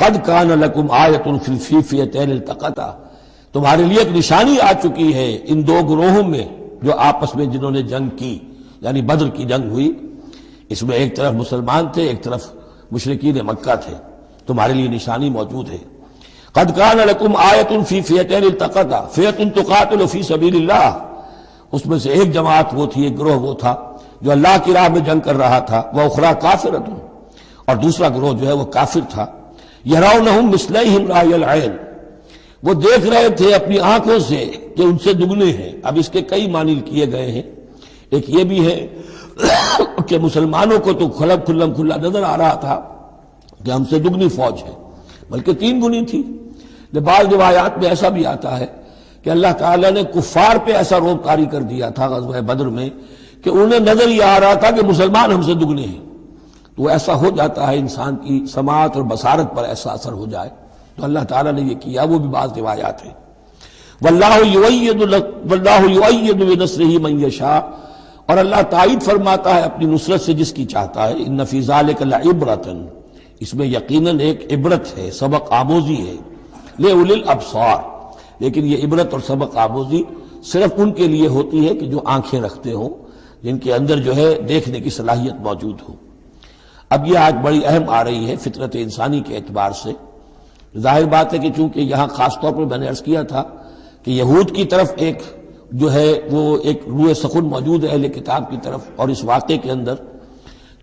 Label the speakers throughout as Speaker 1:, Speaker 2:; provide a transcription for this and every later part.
Speaker 1: قد کان لکم آیۃ فی الفئتین التقطا، تمہارے لیے ایک نشانی آ چکی ہے ان دو گروہوں میں جو آپس میں جنہوں نے جنگ کی، یعنی بدر کی جنگ ہوئی، اس میں ایک طرف مسلمان تھے، ایک طرف مشرکین مکہ تھے، تمہارے لیے نشانی موجود ہے۔ قد کان لکم آیۃ فی فئتین التقطا فئۃ تقاتل فی سبیل اللہ، اس میں سے ایک جماعت وہ تھی، ایک گروہ وہ تھا جو اللہ کی راہ میں جنگ کر رہا تھا، وَأُخْرَىٰ کافرۃ، اور دوسرا گروہ جو ہے وہ کافر تھا۔ یرونہم مثلیہم رأی العین، وہ دیکھ رہے تھے اپنی آنکھوں سے کہ ان سے دگنے ہیں۔ اب اس کے کئی معنی کیے گئے ہیں، ایک یہ بھی ہے کہ مسلمانوں کو تو کھلا نظر آ رہا تھا کہ ہم سے دگنی فوج ہے، بلکہ 3 گنی تھی۔ بعض روایات میں ایسا بھی آتا ہے کہ اللہ تعالیٰ نے کفار پہ ایسا روب طاری کر دیا تھا غزوہ بدر میں کہ انہیں نظر یہ آ رہا تھا کہ مسلمان ہم سے دگنے ہیں۔ تو ایسا ہو جاتا ہے، انسان کی سماعت اور بصارت پر ایسا اثر ہو جائے، تو اللہ تعالیٰ نے یہ کیا، وہ بھی بعض روایات ہیں۔ واللہ یؤید بنصرہ من یشاء، اور اللہ تائید فرماتا ہے اپنی نصرت سے جس کی چاہتا ہے۔ ان فی ذلک لعبرۃ، اس میں یقیناً ایک عبرت ہے، سبق آموزی ہے، لأولی الابصار، لیکن یہ عبرت اور سبق آموزی صرف ان کے لیے ہوتی ہے کہ جو آنکھیں رکھتے ہوں، جن کے اندر جو ہے دیکھنے کی صلاحیت موجود ہو۔ اب یہ آج بڑی اہم آ رہی ہے فطرت انسانی کے اعتبار سے۔ ظاہر بات ہے کہ چونکہ یہاں خاص طور پر میں نے عرض کیا تھا کہ یہود کی طرف ایک جو ہے وہ ایک روح سخن موجود ہے اہل کتاب کی طرف، اور اس واقعے کے اندر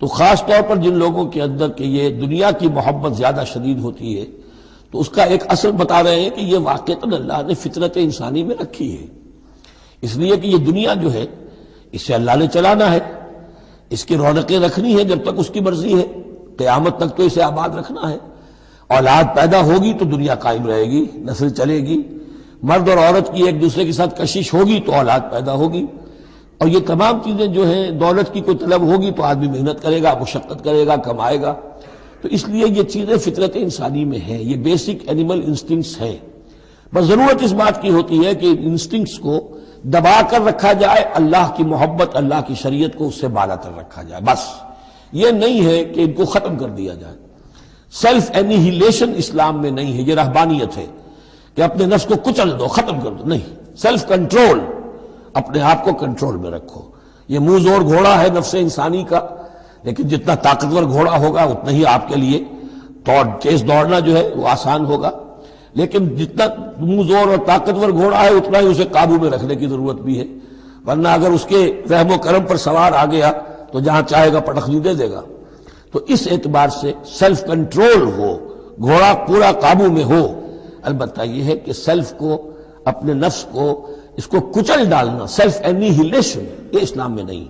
Speaker 1: تو خاص طور پر جن لوگوں کے اندر کہ یہ دنیا کی محبت زیادہ شدید ہوتی ہے، تو اس کا ایک اثر بتا رہے ہیں کہ یہ واقعتاً اللہ نے فطرت انسانی میں رکھی ہے، اس لیے کہ یہ دنیا جو ہے اسے اللہ نے چلانا ہے، اس کی رونقیں رکھنی ہے جب تک اس کی مرضی ہے، قیامت تک تو اسے آباد رکھنا ہے۔ اولاد پیدا ہوگی تو دنیا قائم رہے گی، نسل چلے گی، مرد اور عورت کی ایک دوسرے کے ساتھ کشش ہوگی تو اولاد پیدا ہوگی، اور یہ تمام چیزیں جو ہیں، دولت کی کوئی طلب ہوگی تو آدمی محنت کرے گا، مشقت کرے گا، کمائے گا۔ تو اس لیے یہ چیزیں فطرت انسانی میں ہیں، یہ بیسک اینیمل انسٹنکٹس ہیں۔ بس ضرورت اس بات کی ہوتی ہے کہ ان انسٹنکٹس کو دبا کر رکھا جائے، اللہ کی محبت، اللہ کی شریعت کو اس سے بالا تر رکھا جائے، بس یہ نہیں ہے کہ ان کو ختم کر دیا جائے۔ سیلف اینیہیلیشن اسلام میں نہیں ہے، یہ رہبانیت ہے کہ اپنے نفس کو کچل دو، ختم کر دو، نہیں، سیلف کنٹرول، اپنے آپ کو کنٹرول میں رکھو۔ یہ منہ زور گھوڑا ہے نفس انسانی کا، لیکن جتنا طاقتور گھوڑا ہوگا اتنا ہی آپ کے لیے تیز دوڑنا جو ہے وہ آسان ہوگا، لیکن جتنا منہ زور اور طاقتور گھوڑا ہے اتنا ہی اسے قابو میں رکھنے کی ضرورت بھی ہے، ورنہ اگر اس کے رحم و کرم پر سوار آ گیا تو جہاں چاہے گا پٹخنی دے دے گا۔ تو اس اعتبار سے سیلف کنٹرول ہو، گھوڑا پورا قابو میں ہو۔ البتہ یہ ہے کہ سیلف کو، اپنے نفس کو، اس کو کچل ڈالنا، سیلف اینیہیلیشن، یہ اسلام میں نہیں۔